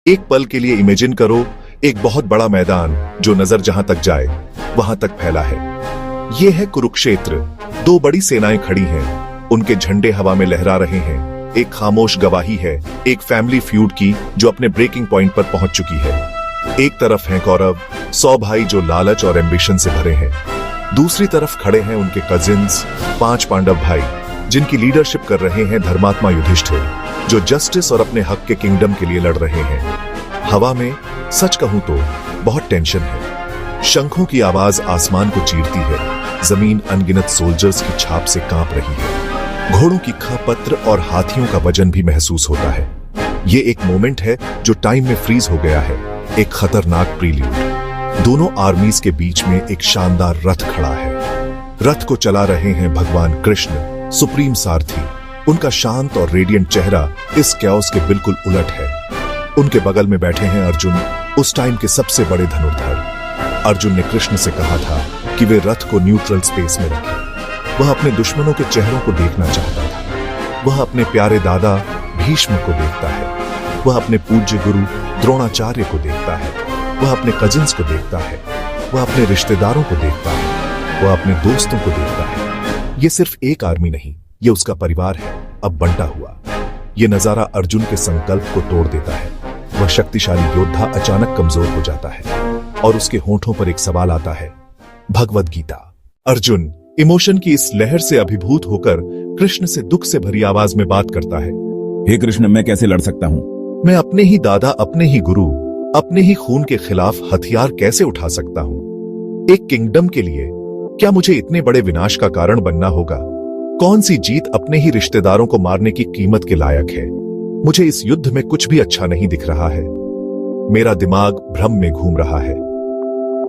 एक पल के लिए इमेजिन करो, एक बहुत बड़ा मैदान जो नजर जहां तक जाए वहां तक फैला है। यह है कुरुक्षेत्र। दो बड़ी सेनाएं खड़ी हैं, उनके झंडे हवा में लहरा रहे हैं। एक खामोश गवाही है एक फैमिली फ्यूड की जो अपने ब्रेकिंग पॉइंट पर पहुंच चुकी है। एक तरफ हैं कौरव, 100 भाई जो लालच और एम्बिशन से भरे हैं। दूसरी तरफ खड़े हैं उनके कजिन्स, 5 पांडव भाई, जिनकी लीडरशिप कर रहे हैं धर्मात्मा युधिष्ठिर, जो जस्टिस और अपने हक के किंगडम के लिए लड़ रहे हैं। हवा में सच कहूं तो बहुत टेंशन है। शंखों की आवाज आसमान को चीरती है, जमीन अनगिनत सोल्जर्स की छाप से कांप रही है। घोड़ों की खपत्र और हाथियों का वजन भी महसूस होता है। ये एक मोमेंट है जो टाइम में फ्रीज हो गया है, एक खतरनाक प्रील्यूड। दोनों आर्मीज के बीच में एक शानदार रथ खड़ा है। रथ को चला रहे हैं भगवान कृष्ण, सुप्रीम सारथी। उनका शांत और रेडियंट चेहरा इस कैओस के बिल्कुल उलट है। उनके बगल में बैठे हैं अर्जुन, उस टाइम के सबसे बड़े धनुर्धर। अर्जुन ने कृष्ण से कहा था कि वे रथ को न्यूट्रल स्पेस में रखें। वह अपने दुश्मनों के चेहरों को देखना चाहता था। वह अपने प्यारे दादा भीष्म को देखता है। वह अपने पूज्य गुरु द्रोणाचार्य को देखता है। वह अपने कजिन्स को देखता है। वह अपने रिश्तेदारों को देखता है। वह अपने दोस्तों को देखता है। यह सिर्फ एक आर्मी नहीं, यह उसका परिवार है, अब बंटा हुआ। यह नजारा अर्जुन के संकल्प को तोड़ देता है। वह शक्तिशाली योद्धा अचानक कमजोर हो जाता है और उसके होंठों पर एक सवाल आता है, भगवद गीता। अर्जुन इमोशन की इस लहर से अभिभूत होकर कृष्ण से दुख से भरी आवाज में बात करता है, हे कृष्ण, मैं कैसे लड़ सकता हूँ? मैं अपने ही दादा, अपने ही गुरु, अपने ही खून के खिलाफ हथियार कैसे उठा सकता हूँ? एक किंगडम के लिए क्या मुझे इतने बड़े विनाश का कारण बनना होगा? कौन सी जीत अपने ही रिश्तेदारों को मारने की कीमत के लायक है? मुझे इस युद्ध में कुछ भी अच्छा नहीं दिख रहा है। मेरा दिमाग भ्रम में घूम रहा है।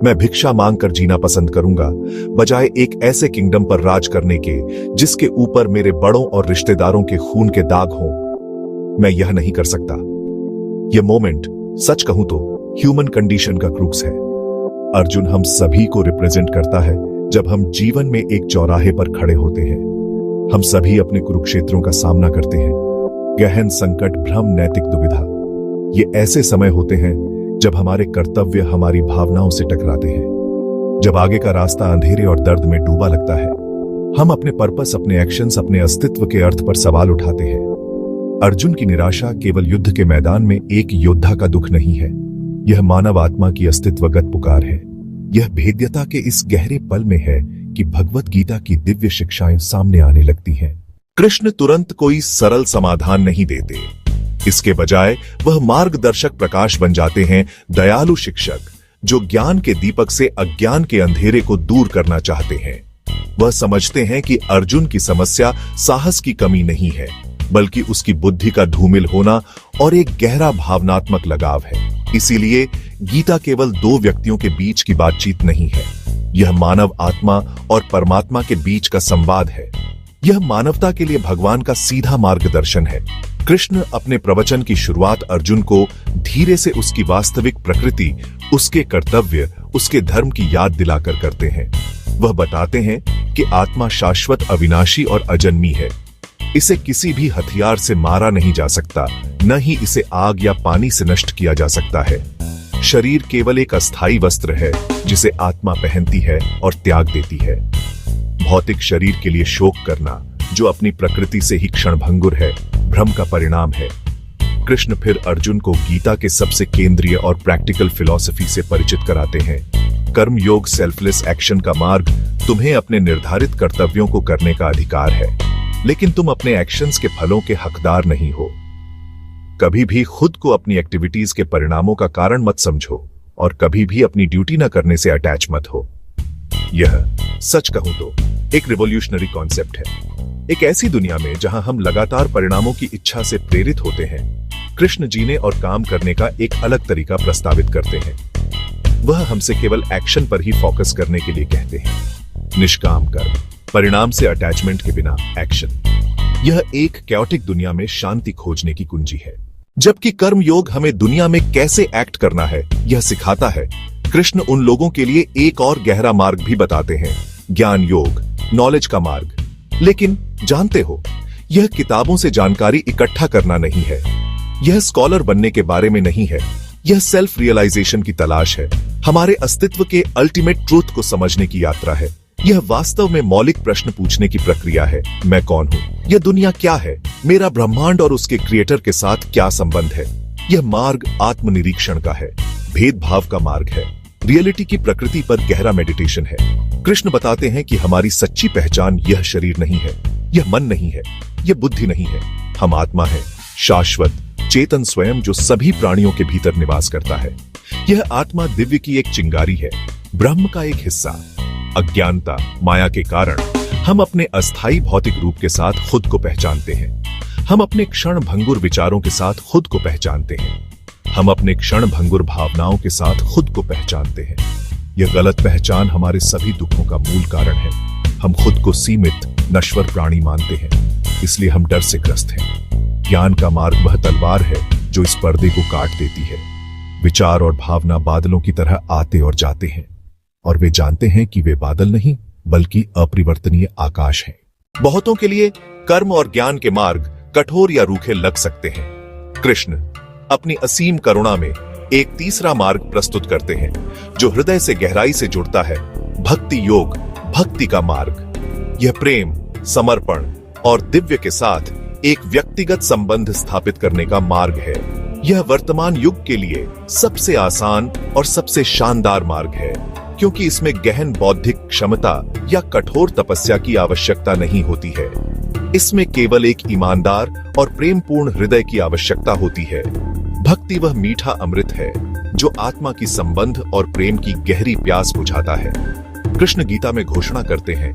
मैं भिक्षा मांगकर जीना पसंद करूंगा, बजाय एक ऐसे किंगडम पर राज करने के जिसके ऊपर मेरे बड़ों और रिश्तेदारों के खून के दाग हों। मैं यह नहीं कर सकता। यह मोमेंट सच कहूं तो ह्यूमन कंडीशन का क्रूक्स है। अर्जुन हम सभी को रिप्रेजेंट करता है जब हम जीवन में एक चौराहे पर खड़े होते हैं। हम सभी अपने कुरुक्षेत्रों का सामना करते हैं, गहन संकट, भ्रम, नैतिक दुविधा। ये ऐसे समय होते हैं जब हमारे कर्तव्य हमारी भावनाओं से टकराते हैं, जब आगे का रास्ता अंधेरे और दर्द में डूबा लगता है। हम अपने पर्पस, अपने एक्शंस, अपने अस्तित्व के अर्थ पर सवाल उठाते हैं। अर्जुन की निराशा केवल युद्ध के मैदान में एक योद्धा का दुख नहीं है, यह मानव आत्मा की अस्तित्वगत पुकार है। यह भेद्यता के इस गहरे पल में है कि भगवत गीता की दिव्य शिक्षाएं सामने आने लगती हैं। कृष्ण तुरंत कोई सरल समाधान नहीं देते। इसके बजाय वह मार्गदर्शक प्रकाश बन जाते हैं, दयालु शिक्षक जो ज्ञान के दीपक से अज्ञान के अंधेरे को दूर करना चाहते हैं। वह समझते हैं कि अर्जुन की समस्या साहस की कमी नहीं है, बल्कि उसकी बुद्धि का धूमिल होना और एक गहरा भावनात्मक लगाव है। इसीलिए गीता केवल दो व्यक्तियों के बीच की बातचीत नहीं है, यह मानव आत्मा और परमात्मा के बीच का संवाद है। यह मानवता के लिए भगवान का सीधा मार्गदर्शन है। कृष्ण अपने प्रवचन की शुरुआत अर्जुन को धीरे से उसकी वास्तविक प्रकृति, उसके कर्तव्य, उसके धर्म की याद दिलाकर करते हैं। वह बताते हैं कि आत्मा शाश्वत, अविनाशी और अजन्मी है। इसे किसी भी हथियार से मारा नहीं जा सकता, न ही इसे आग या पानी से नष्ट किया जा सकता है। शरीर केवल एक अस्थायी वस्त्र है जिसे आत्मा पहनती है और त्याग देती है। भौतिक शरीर के लिए शोक करना, जो अपनी प्रकृति से ही क्षणभंगुर है, भ्रम का परिणाम है। कृष्ण फिर अर्जुन को गीता के सबसे केंद्रीय और प्रैक्टिकल फिलॉसफी से परिचित कराते हैं। कर्म योग, सेल्फलेस एक्शन का मार्ग तुम्हें अपने निर्धारित कर्तव्यों को करने का अधिकार है, लेकिन तुम अपने एक्शंस के फलों के हकदार नहीं हो। कभी भी खुद को अपनी एक्टिविटीज के परिणामों का कारण मत समझो और कभी भी अपनी ड्यूटी न करने से अटैच मत हो। यह सच कहूं तो एक रिवॉल्यूशनरी कॉन्सेप्ट है। एक ऐसी दुनिया में जहां हम लगातार परिणामों की इच्छा से प्रेरित होते हैं, कृष्ण जीने और काम करने का एक अलग तरीका प्रस्तावित करते हैं। वह हमसे केवल एक्शन पर ही फोकस करने के लिए कहते हैं। निष्काम कर्म, परिणाम से अटैचमेंट के बिना एक्शन। यह एक कैओटिक दुनिया में शांति खोजने की कुंजी है, जबकि कर्म योग हमें दुनिया में कैसे एक्ट करना है यह सिखाता है। कृष्ण उन लोगों के लिए एक और गहरा मार्ग भी बताते हैं, ज्ञान योग, नॉलेज का मार्ग। लेकिन जानते हो, यह किताबों से जानकारी इकट्ठा करना नहीं है, यह स्कॉलर बनने के बारे में नहीं है, यह सेल्फ रियलाइजेशन की तलाश है, हमारे अस्तित्व के अल्टीमेट ट्रूथ को समझने की यात्रा है। यह वास्तव में मौलिक प्रश्न पूछने की प्रक्रिया है। मैं कौन हूँ? यह दुनिया क्या है? मेरा ब्रह्मांड और उसके क्रिएटर के साथ क्या संबंध है? यह मार्ग आत्मनिरीक्षण का है, भेदभाव का मार्ग है, रियलिटी की प्रकृति पर गहरा मेडिटेशन है। कृष्ण बताते हैं कि हमारी सच्ची पहचान यह शरीर नहीं है, यह मन नहीं है, यह बुद्धि नहीं है। हम आत्मा है, शाश्वत चेतन स्वयं जो सभी प्राणियों के भीतर निवास करता है। यह आत्मा दिव्य की एक चिंगारी है, ब्रह्म का एक हिस्सा। अज्ञानता, माया के कारण हम अपने अस्थायी भौतिक रूप के साथ खुद को पहचानते हैं। हम अपने क्षण भंगुर विचारों के साथ खुद को पहचानते हैं। हम अपने क्षण भंगुर भावनाओं के साथ खुद को पहचानते हैं। यह गलत पहचान हमारे सभी दुखों का मूल कारण है। हम खुद को सीमित, नश्वर प्राणी मानते हैं, इसलिए हम डर से ग्रस्त हैं। ज्ञान का मार्ग वह तलवार है जो इस पर्दे को काट देती है। विचार और भावना बादलों की तरह आते और जाते हैं, और वे जानते हैं कि वे बादल नहीं बल्कि अपरिवर्तनीय आकाश हैं। बहुतों के लिए कर्म और ज्ञान के मार्ग कठोर या रूखे लग सकते हैं। कृष्ण अपनी असीम करुणा में एक तीसरा मार्ग प्रस्तुत करते हैं जो हृदय से गहराई से जुड़ता है, भक्ति योग, भक्ति का मार्ग। यह प्रेम, समर्पण और दिव्य के साथ एक व्यक्तिगत संबंध स्थापित करने का मार्ग है। यह वर्तमान युग के लिए सबसे आसान और सबसे शानदार मार्ग है, क्योंकि इसमें गहन बौद्धिक क्षमता या कठोर तपस्या की आवश्यकता नहीं होती है। इसमें केवल एक ईमानदार और प्रेमपूर्ण हृदय की आवश्यकता होती है। भक्ति वह मीठा अमृत है जो आत्मा की संबंध और प्रेम की गहरी प्यास बुझाता है। कृष्ण गीता में घोषणा करते हैं,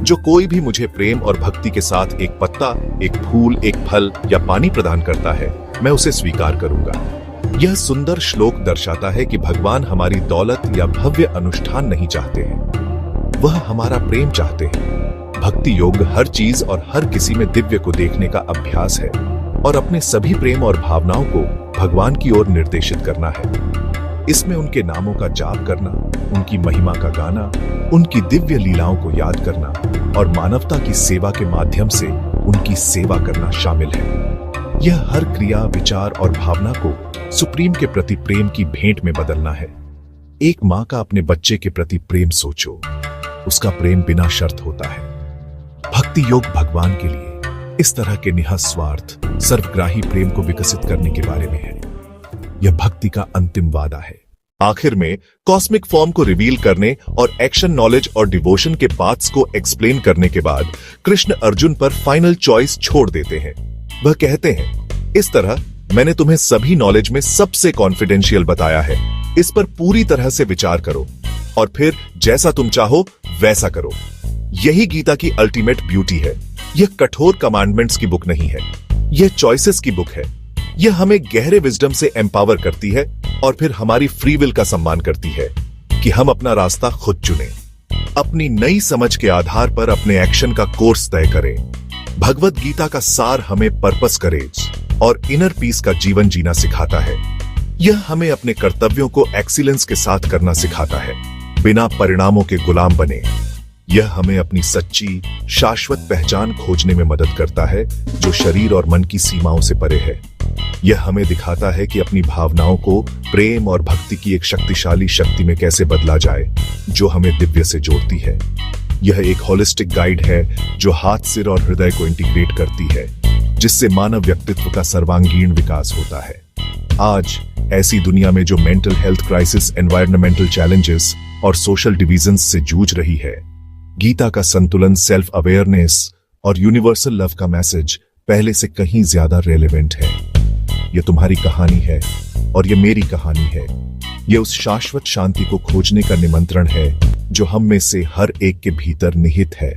जो कोई भी मुझे प्रेम और भक्ति के साथ एक पत्ता, एक फूल, एक फल या पानी प्रदान करता है, मैं उसे स्वीकार करूंगा। यह सुंदर श्लोक दर्शाता है कि भगवान हमारी दौलत या भव्य अनुष्ठान नहीं चाहते हैं, वह हमारा प्रेम चाहते हैं। भक्ति योग हर चीज और हर किसी में दिव्य को देखने का अभ्यास है और अपने सभी प्रेम और भावनाओं को भगवान की ओर निर्देशित करना है। इसमें उनके नामों का जाप करना, उनकी महिमा का गाना, उनकी दिव्य लीलाओं को याद करना और मानवता की सेवा के माध्यम से उनकी सेवा करना शामिल है। यह हर क्रिया, विचार और भावना को सुप्रीम के प्रति प्रेम की भेंट में बदलना है। एक मां का अपने बच्चे के प्रति प्रेम सोचो, उसका प्रेम बिना शर्त होता है। भक्ति योग भगवान के लिए इस तरह के निःस्वार्थ, सर्वग्राही प्रेम को विकसित करने के बारे में है। यह भक्ति का अंतिम वादा है। आखिर में कॉस्मिक फॉर्म को रिवील करने और एक्शन, नॉलेज और डिवोशन के पाथ्स को एक्सप्लेन करने के बाद कृष्ण अर्जुन पर फाइनल चॉइस छोड़ देते हैं। वह कहते हैं, इस तरह मैंने तुम्हें सभी नॉलेज में सबसे कॉन्फिडेंशियल बताया है। इस पर पूरी तरह से विचार करो और फिर जैसा तुम चाहो वैसा करो। यही गीता की अल्टीमेट ब्यूटी है। यह कठोर कमांडमेंट्स की बुक नहीं है, यह चॉइसेस की बुक है। यह हमें गहरे विजडम से एम्पावर करती है और फिर हमारी फ्री विल का सम्मान करती है कि हम अपना रास्ता खुद चुनें, अपनी नई समझ के आधार पर अपने एक्शन का कोर्स तय करें। भगवत गीता का सार हमें पर्पस, करेज और इनर पीस का जीवन जीना सिखाता है। यह हमें अपने कर्तव्यों को एक्सीलेंस के साथ करना सिखाता है, बिना परिणामों के गुलाम बने। यह हमें अपनी सच्ची, शाश्वत पहचान खोजने में मदद करता है, जो शरीर और मन की सीमाओं से परे है। यह हमें दिखाता है कि अपनी भावनाओं को प्रेम और भक्ति की एक शक्तिशाली शक्ति में कैसे बदला जाए, जो हमें दिव्य से जोड़ती है। यह एक होलिस्टिक गाइड है जो हाथ, सिर और हृदय को इंटीग्रेट करती है, जिससे मानव व्यक्तित्व का सर्वांगीण विकास होता है। आज ऐसी दुनिया में जो mental health crisis, environmental challenges और सोशल डिविजन्स से जूझ रही है, गीता का संतुलन, सेल्फ अवेयरनेस और यूनिवर्सल लव का मैसेज पहले से कहीं ज्यादा रेलेवेंट है। यह तुम्हारी कहानी है और यह मेरी कहानी है। यह उस शाश्वत शांति को खोजने का निमंत्रण है जो हम में से हर एक के भीतर निहित है।